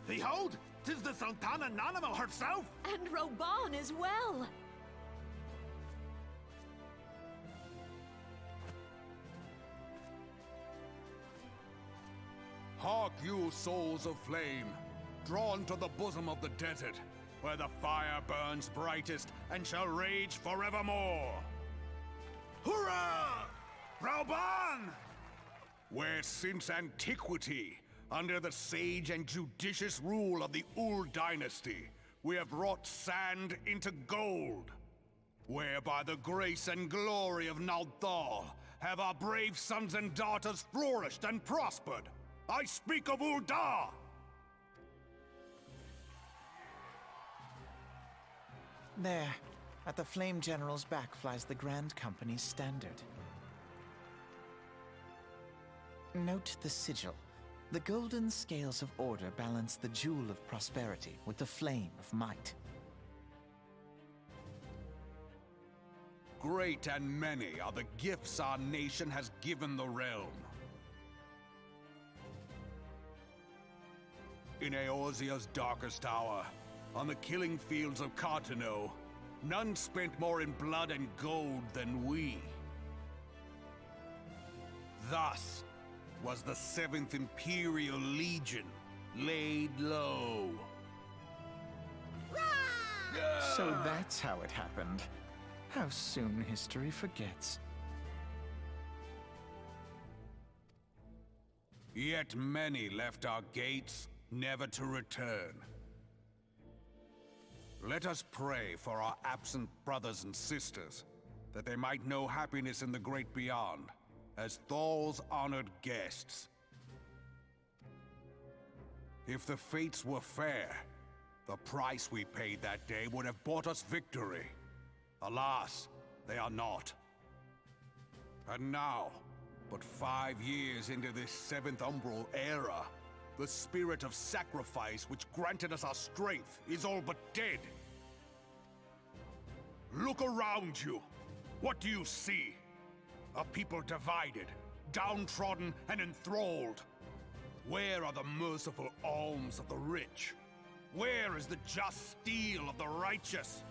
Behold, 'tis the Sultana Nanamo herself! And Roban as well! Hark you, souls of flame, drawn to the bosom of the desert, where the fire burns brightest and shall rage forevermore. Hurrah! Rauban! Where since antiquity, under the sage and judicious rule of the Ul dynasty, we have wrought sand into gold. Where by the grace and glory of Nalthal have our brave sons and daughters flourished and prospered. I speak of Ul'dah! There, at the Flame General's back flies the Grand Company's standard. Note the sigil. The golden scales of order balance the jewel of prosperity with the flame of might. Great and many are the gifts our nation has given the realm. In Eorzea's darkest hour, on the killing fields of Cartano, none spent more in blood and gold than we. Thus was the 7th Imperial Legion laid low. So that's how it happened. How soon history forgets. Yet many left our gates, never to return. Let us pray for our absent brothers and sisters, that they might know happiness in the great beyond, as Thal's honored guests. If the fates were fair, the price we paid that day would have bought us victory. Alas, they are not. And now, but 5 years into this 7th Umbral era, the spirit of sacrifice which granted us our strength is all but dead. Look around you. What do you see? A people divided, downtrodden, and enthralled. Where are the merciful alms of the rich? Where is the just steel of the righteous?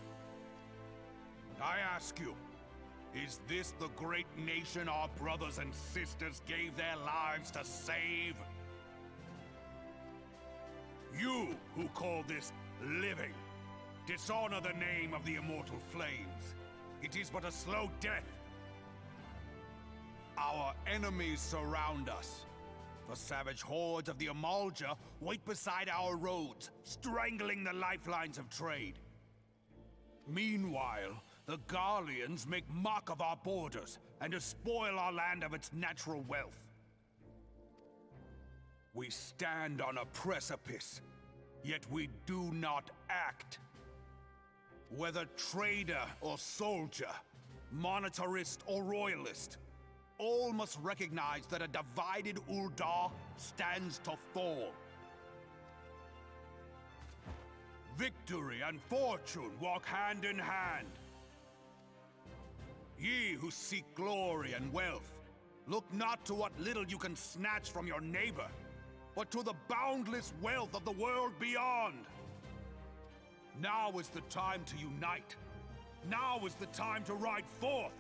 I ask you, is this the great nation our brothers and sisters gave their lives to save? You who call this living, dishonor the name of the immortal flames. It is but a slow death. Our enemies surround us. The savage hordes of the Amalja wait beside our roads, strangling the lifelines of trade. Meanwhile, the Garleans make mock of our borders and despoil our land of its natural wealth. We stand on a precipice, yet we do not act. Whether trader or soldier, monetarist or royalist, all must recognize that a divided Ul'dah stands to fall. Victory and fortune walk hand in hand. Ye who seek glory and wealth, look not to what little you can snatch from your neighbor, but to the boundless wealth of the world beyond. Now is the time to unite. Now is the time to ride forth.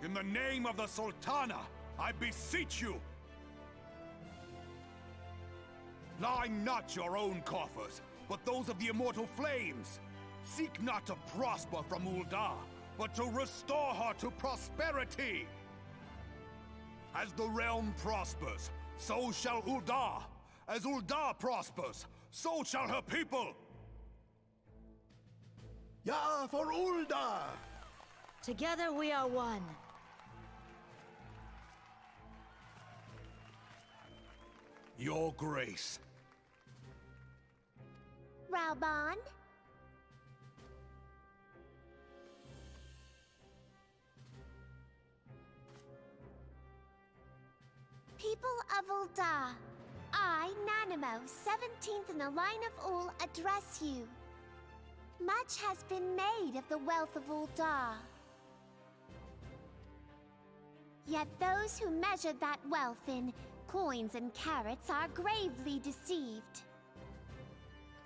In the name of the Sultana, I beseech you. Line not your own coffers, but those of the immortal flames. Seek not to prosper from Ul'dah, but to restore her to prosperity. As the realm prospers, so shall Ul'dah. As Ul'dah prospers, so shall her people. Ya for Ul'dah! Together we are one. Your Grace. Rauban? People of Ul'dah, I, Nanamo, 17th in the line of Ul, address you. Much has been made of the wealth of Ul'dah. Yet those who measured that wealth in coins and carrots are gravely deceived.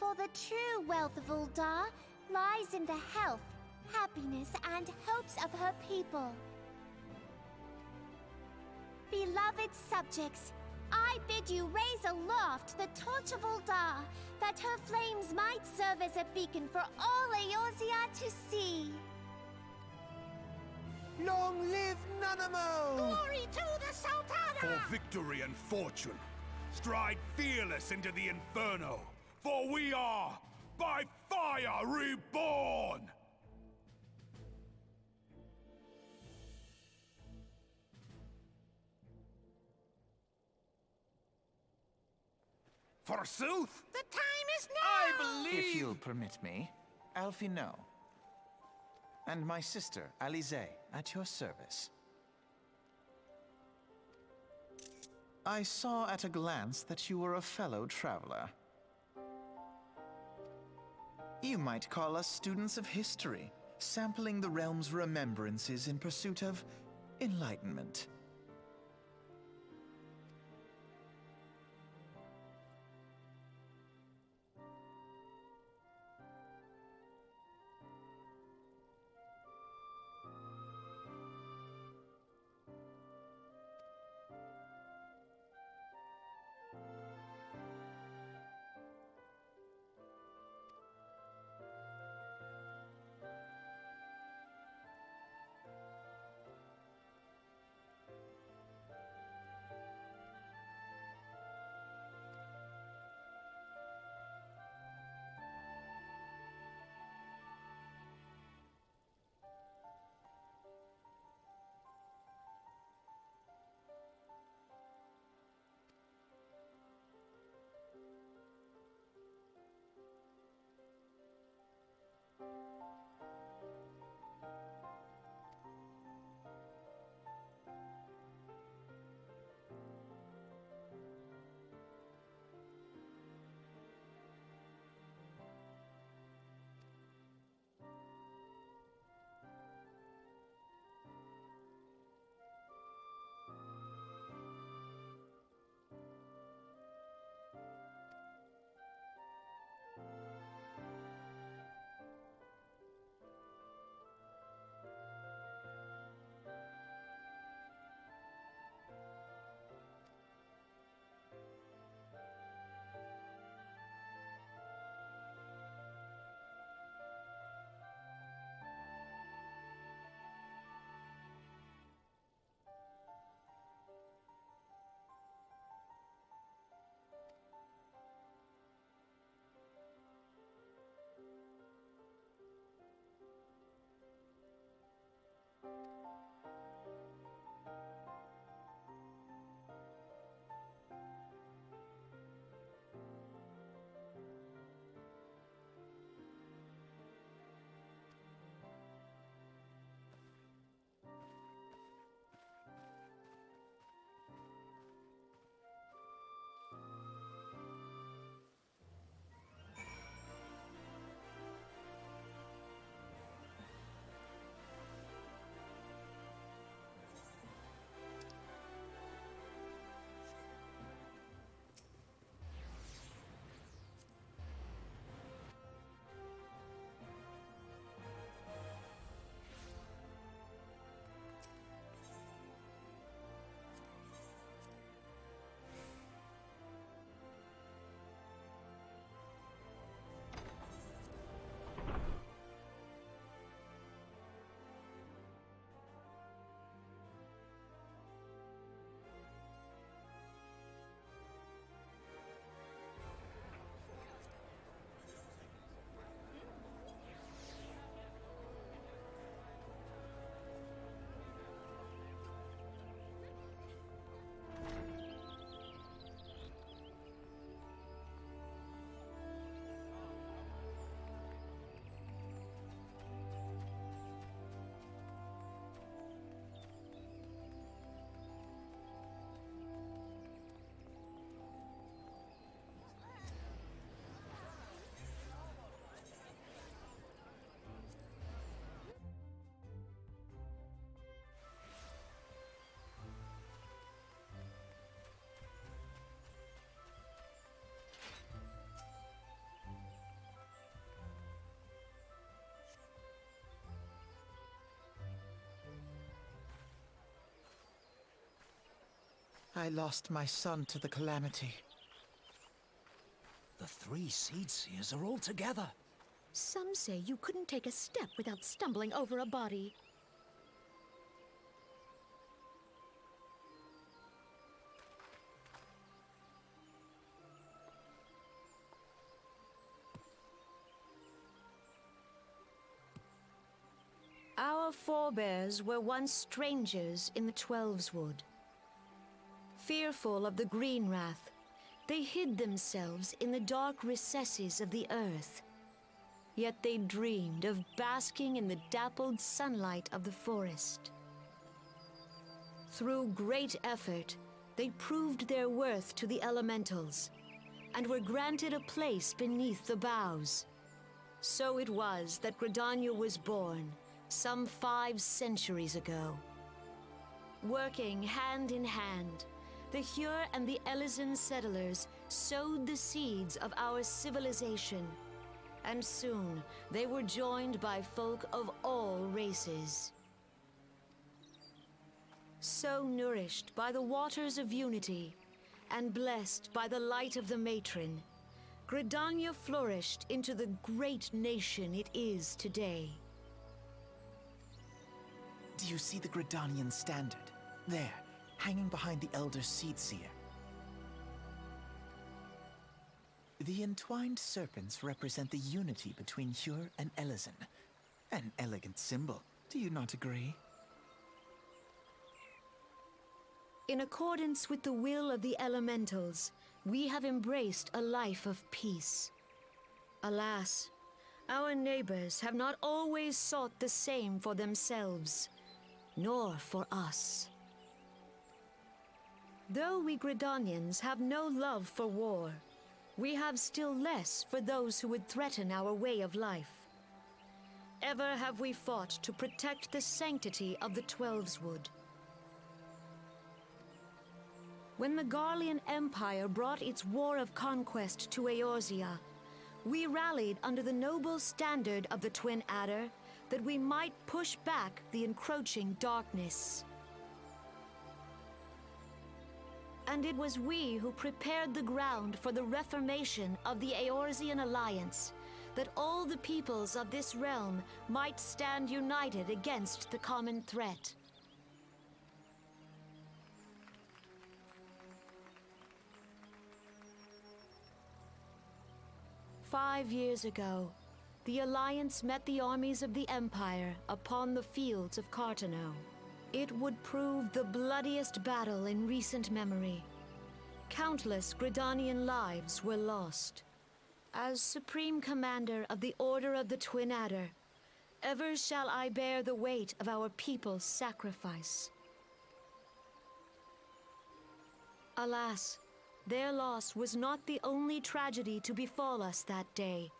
For the true wealth of Ul'dah lies in the health, happiness, and hopes of her people. Beloved subjects, I bid you raise aloft the torch of Ul'dah, that her flames might serve as a beacon for all Eorzea to see. Long live Nanamo! Glory to the Sultana! For victory and fortune, stride fearless into the Inferno, for we are, by fire, reborn! Forsooth? The time is now! If you'll permit me, Alfie no. And my sister, Alize, at your service. I saw at a glance that you were a fellow traveler. You might call us students of history, sampling the realm's remembrances in pursuit of enlightenment. I lost my son to the calamity. The three Seed Seers are all together. Some say you couldn't take a step without stumbling over a body. Our forebears were once strangers in the Twelveswood. Fearful of the Green Wrath, they hid themselves in the dark recesses of the earth. Yet they dreamed of basking in the dappled sunlight of the forest. Through great effort, they proved their worth to the elementals, and were granted a place beneath the boughs. So it was that Gridania was born, some 5 centuries ago. Working hand in hand, the Hyur and the Elysian settlers sowed the seeds of our civilization, and soon they were joined by folk of all races. So nourished by the waters of unity, and blessed by the light of the matron, Gridania flourished into the great nation it is today. Do you see the Gridanian standard? There, hanging behind the Elder Seedseer. The entwined serpents represent the unity between Hyur and Elysian. An elegant symbol, do you not agree? In accordance with the will of the elementals, we have embraced a life of peace. Alas, our neighbors have not always sought the same for themselves, nor for us. Though we Gridanians have no love for war, we have still less for those who would threaten our way of life. Ever have we fought to protect the sanctity of the Twelveswood. When the Garlean Empire brought its war of conquest to Eorzea, we rallied under the noble standard of the Twin Adder that we might push back the encroaching darkness. And it was we who prepared the ground for the reformation of the Eorzean Alliance, that all the peoples of this realm might stand united against the common threat. "5 years ago, the Alliance met the armies of the Empire upon the fields of Cartano. It would prove the bloodiest battle in recent memory. Countless Gridanian lives were lost. As Supreme Commander of the Order of the Twin Adder, ever shall I bear the weight of our people's sacrifice. Alas, their loss was not the only tragedy to befall us that day,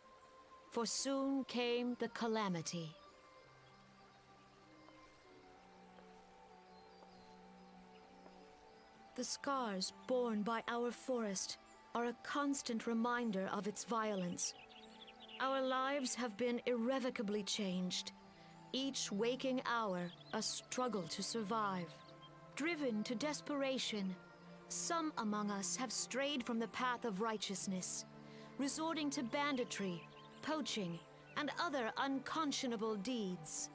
for soon came the calamity. The scars borne by our forest are a constant reminder of its violence. Our lives have been irrevocably changed, each waking hour a struggle to survive. Driven to desperation, some among us have strayed from the path of righteousness, resorting to banditry, poaching, and other unconscionable deeds.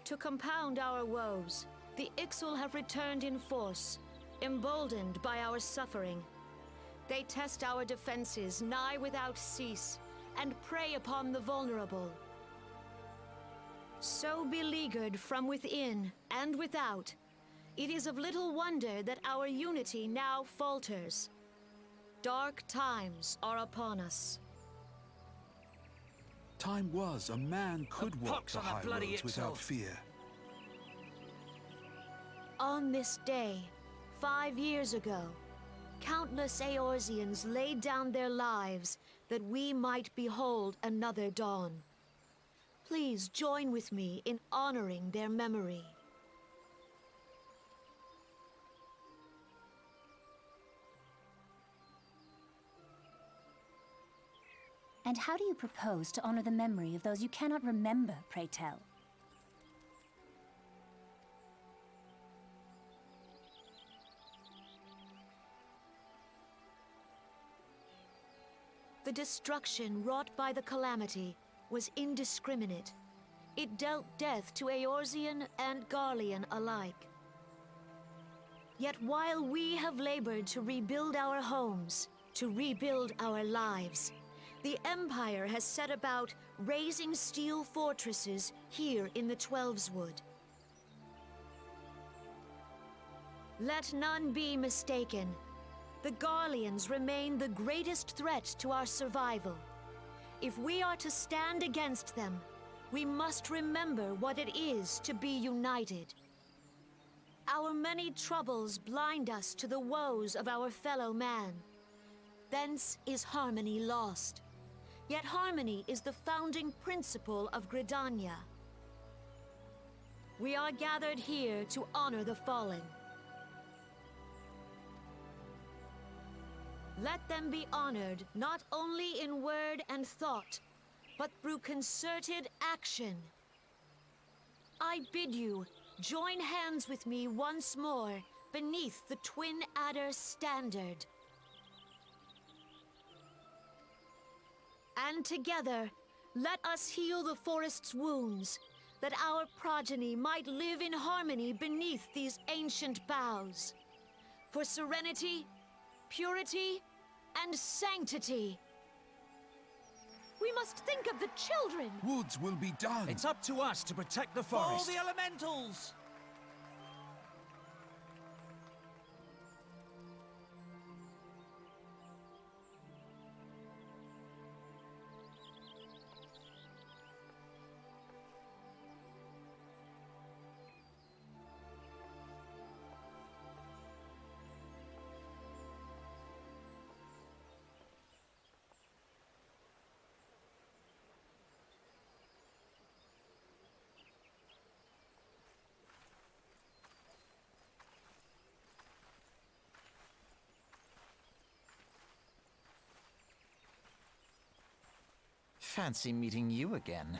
To compound our woes, the Ixal have returned in force, emboldened by our suffering. They test our defenses nigh without cease, and prey upon the vulnerable. So beleaguered from within and without, it is of little wonder that our unity now falters. Dark times are upon us. Time was a man could walk pox the on that high bloody roads without Ixal. fear. On this day, 5 years ago, countless Eorzeans laid down their lives that we might behold another dawn. Please join with me in honoring their memory. And how do you propose to honor the memory of those you cannot remember, pray tell? The destruction wrought by the calamity was indiscriminate. It dealt death to Eorzean and Garlean alike. Yet while we have labored to rebuild our homes, to rebuild our lives, the Empire has set about raising steel fortresses here in the Twelveswood. Let none be mistaken. The Garleans remain the greatest threat to our survival. If we are to stand against them, we must remember what it is to be united. Our many troubles blind us to the woes of our fellow man. Thence is harmony lost. Yet harmony is the founding principle of Gridania. We are gathered here to honor the fallen. Let them be honored not only in word and thought, but through concerted action. I bid you join hands with me once more beneath the Twin Adder standard. And together, let us heal the forest's wounds, that our progeny might live in harmony beneath these ancient boughs. For serenity, purity, and sanctity. We must think of the children! Woods will be done. It's up to us to protect the For forest. the elementals! Fancy meeting you again.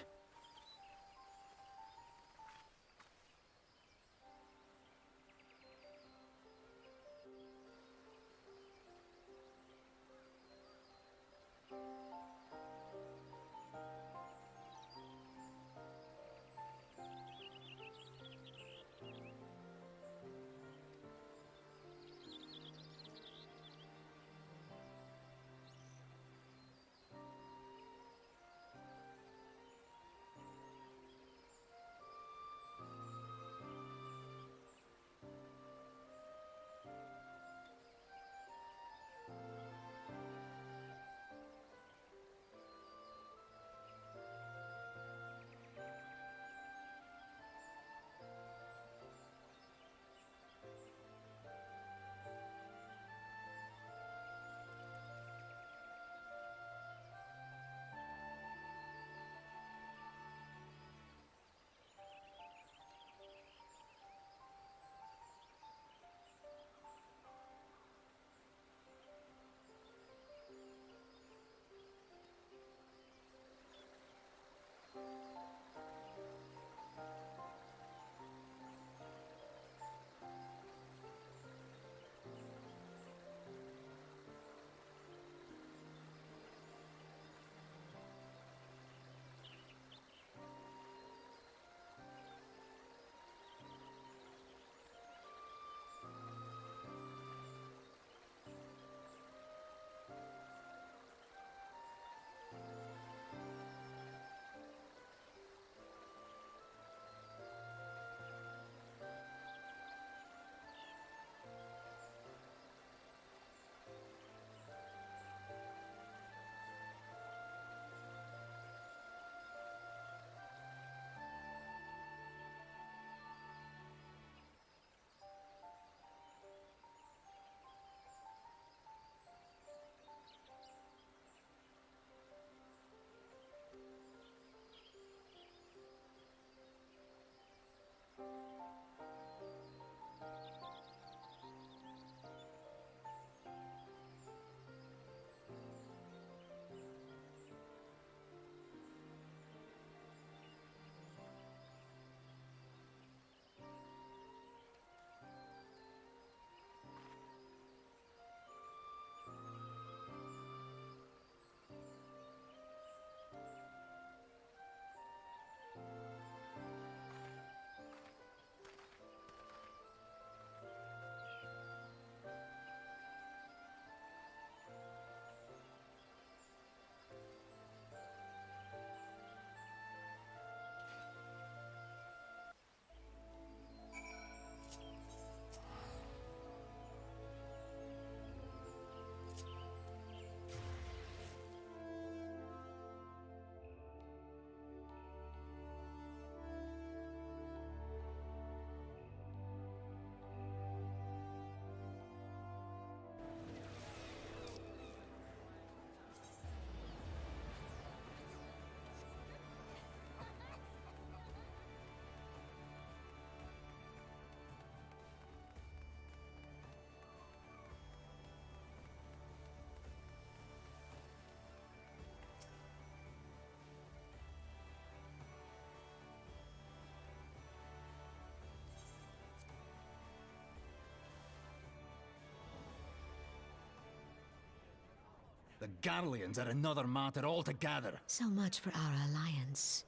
The Garleans are another matter altogether. So much for our alliance.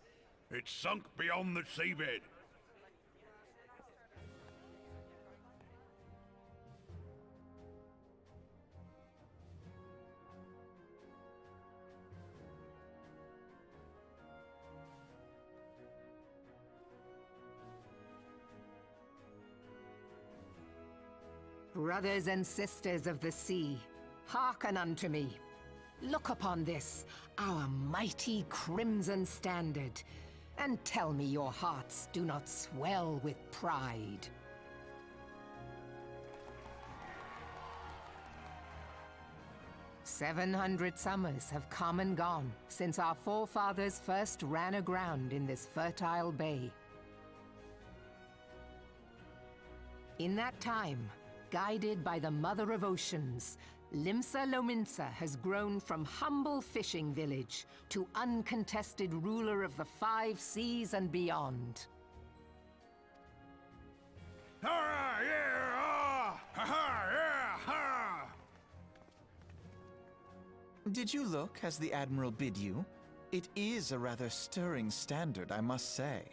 It's sunk beyond the seabed. Brothers and sisters of the sea, hearken unto me. Look upon this, our mighty crimson standard, and tell me your hearts do not swell with pride. "700 summers have come and gone since our forefathers first ran aground in this fertile bay. In that time, guided by the Mother of Oceans, Limsa Lominsa has grown from humble fishing village to uncontested ruler of the 5 seas and beyond. Ah, yeah, ah! Ha ha, yeah, ha! Did you look as the Admiral bid you? It is a rather stirring standard, I must say.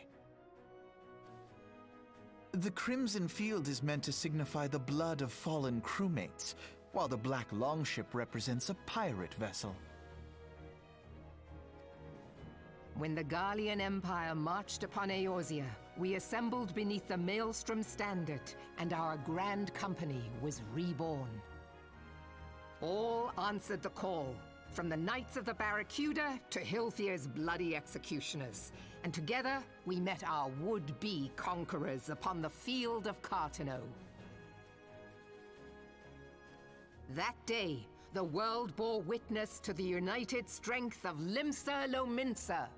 The Crimson Field is meant to signify the blood of fallen crewmates, while the Black Longship represents a pirate vessel. When the Garlean Empire marched upon Eorzea, we assembled beneath the Maelstrom Standard, and our grand company was reborn. All answered the call, from the Knights of the Barracuda to Hilthier's bloody executioners, and together we met our would-be conquerors upon the field of Carteneau. That day, the world bore witness to the united strength of Limsa Lominsa.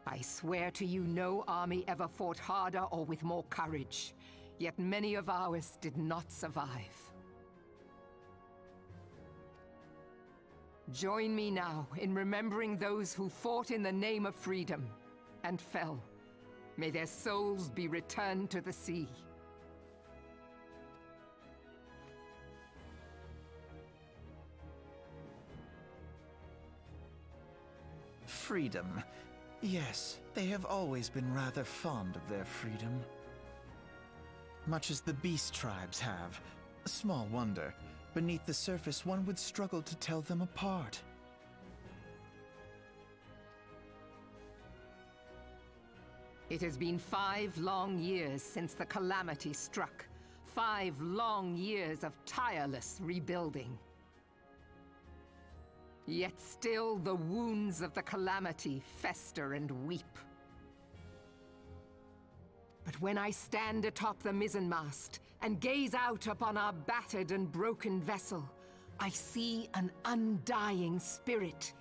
I swear to you, no army ever fought harder or with more courage, yet many of ours did not survive. Join me now in remembering those who fought in the name of freedom and fell. May their souls be returned to the sea. Freedom. Yes, they have always been rather fond of their freedom. Much as the beast tribes have. Small wonder. Beneath the surface, one would struggle to tell them apart. It has been 5 long years since the calamity struck. 5 long years of tireless rebuilding. Yet still the wounds of the calamity fester and weep. But when I stand atop the mizzenmast and gaze out upon our battered and broken vessel, I see an undying spirit.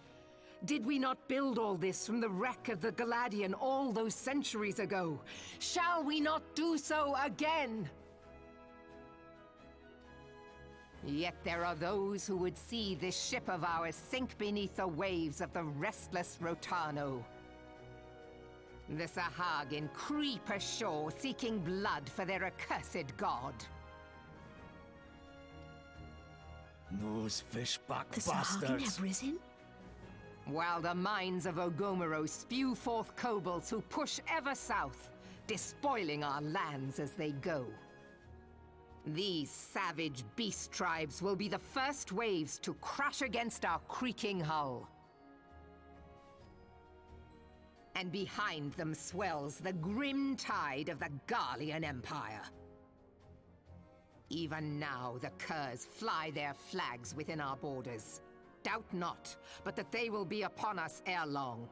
Did we not build all this from the wreck of the Galadian all those centuries ago? Shall we not do so again? Yet there are those who would see this ship of ours sink beneath the waves of the restless Rotano. The Sahagin creep ashore seeking blood for their accursed god. Those fishback The Sahagin bastards. have risen? While the mines of Ogomero spew forth kobolds who push ever south, despoiling our lands as they go. These savage beast tribes will be the first waves to crash against our creaking hull. And behind them swells the grim tide of the Garlean Empire. Even now the curs fly their flags within our borders. Doubt not, but that they will be upon us ere long.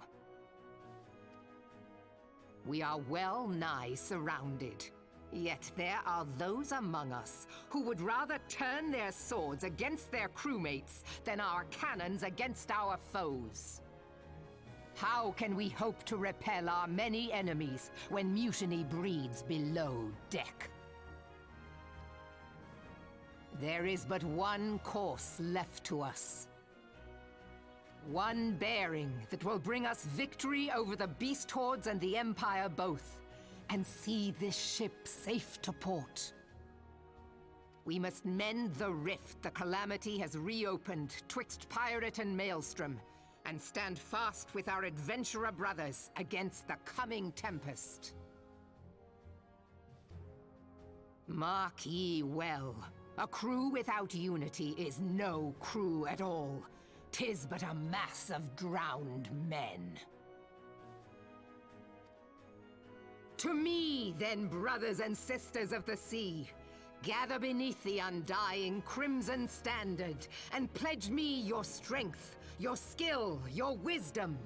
We are well nigh surrounded. Yet there are those among us who would rather turn their swords against their crewmates than our cannons against our foes. How can we hope to repel our many enemies when mutiny breeds below deck? There is but one course left to us. One bearing that will bring us victory over the beast hordes and the Empire both, and see this ship safe to port. We must mend the rift the Calamity has reopened twixt Pirate and Maelstrom, and stand fast with our adventurer brothers against the coming Tempest. Mark ye well, a crew without unity is no crew at all. 'Tis but a mass of drowned men. To me, then, brothers and sisters of the sea, gather beneath the undying crimson standard, and pledge me your strength, your skill, your wisdom.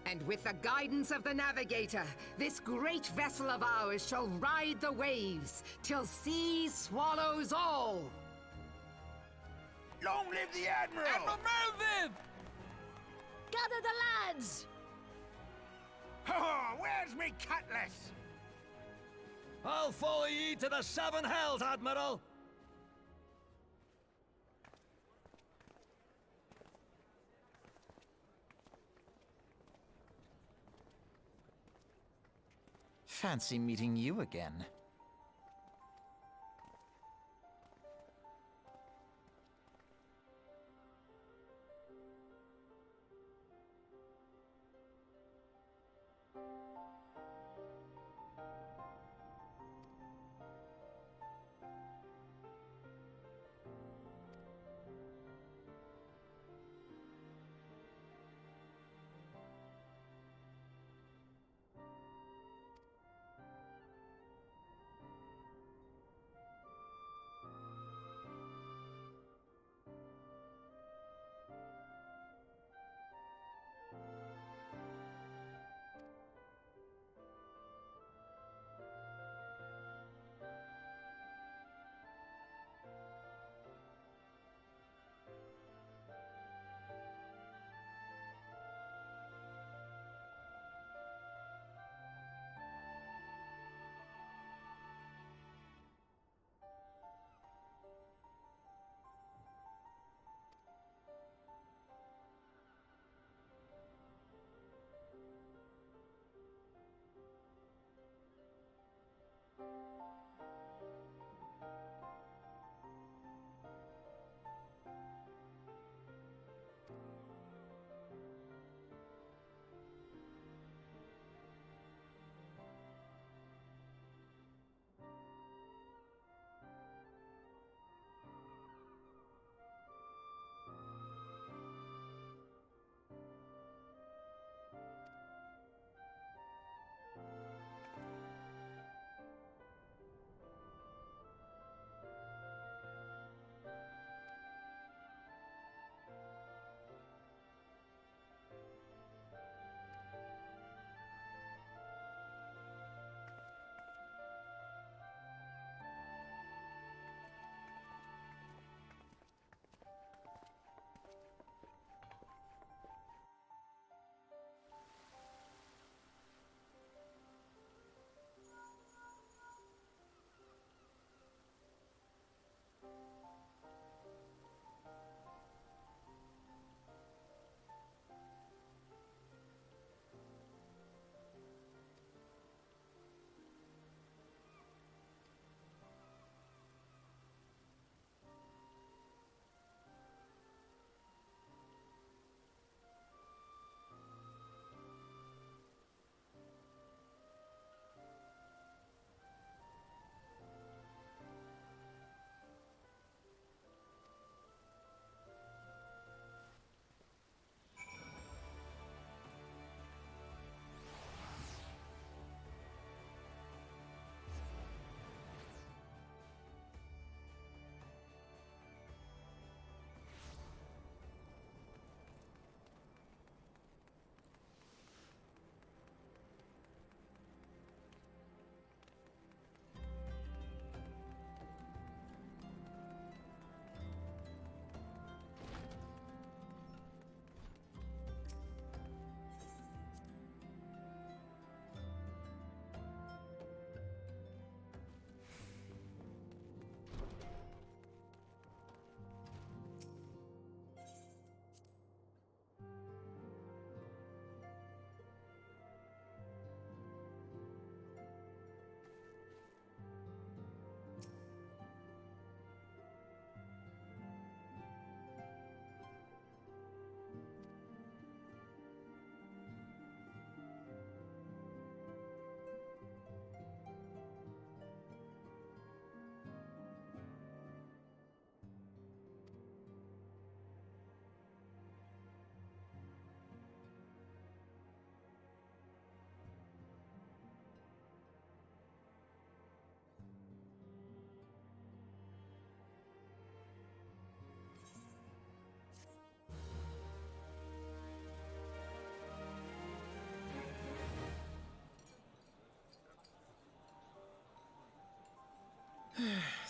And with the guidance of the Navigator, this great vessel of ours shall ride the waves, till sea swallows all! Long live the Admiral! Admiral Melvin! Gather the lads! Oh, where's me cutlass? I'll follow ye to the seven hells, Admiral! Fancy meeting you again.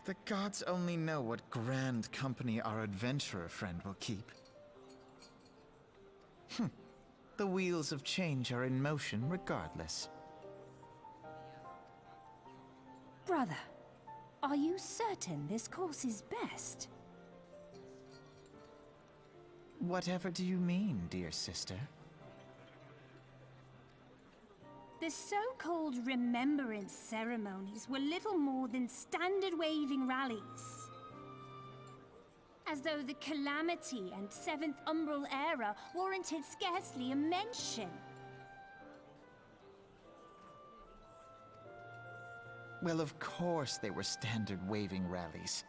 The gods only know what grand company our adventurer friend will keep. The wheels of change are in motion regardless. Brother, are you certain this course is best? Whatever do you mean, dear sister? The so-called remembrance ceremonies were little more than standard waving rallies. As though the Calamity and Seventh Umbral Era warranted scarcely a mention. Well, of course they were standard waving rallies.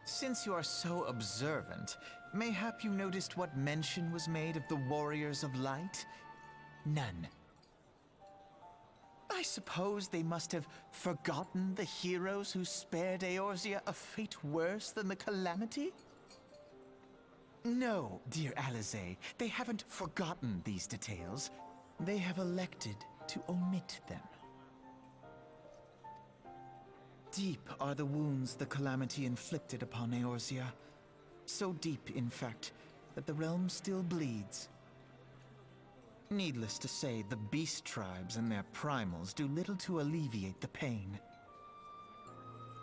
Since you are so observant, mayhap you noticed what mention was made of the Warriors of Light? None. I suppose they must have forgotten the heroes who spared Eorzea a fate worse than the Calamity? No, dear Alisaie, they haven't forgotten these details. They have elected to omit them. Deep are the wounds the Calamity inflicted upon Eorzea. So deep, in fact, that the realm still bleeds. Needless to say, the beast tribes and their primals do little to alleviate the pain.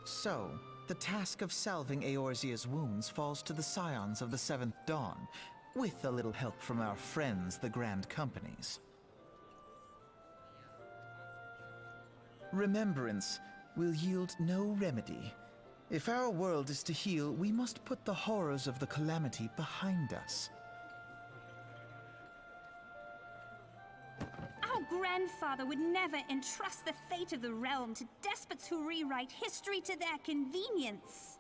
So, the task of salving Eorzea's wounds falls to the Scions of the Seventh Dawn, with a little help from our friends, the Grand Companies. Remembrance will yield no remedy. If our world is to heal, we must put the horrors of the Calamity behind us. Our grandfather would never entrust the fate of the realm to despots who rewrite history to their convenience.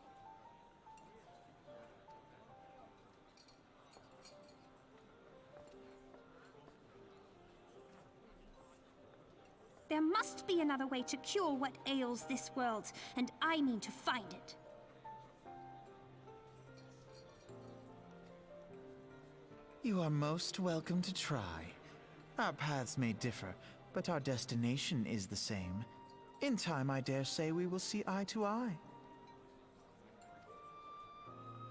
There must be another way to cure what ails this world, and I mean to find it. You are most welcome to try. Our paths may differ, but our destination is the same. In time, I dare say we will see eye to eye.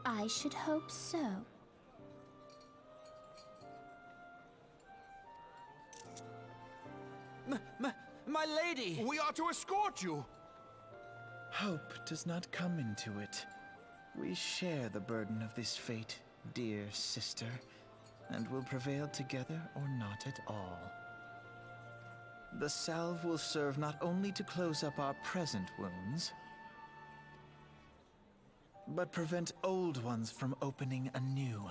I should hope so. My lady! We are to escort you! Hope does not come into it. We share the burden of this fate, dear sister, and will prevail together or not at all. The salve will serve not only to close up our present wounds, but prevent old ones from opening anew.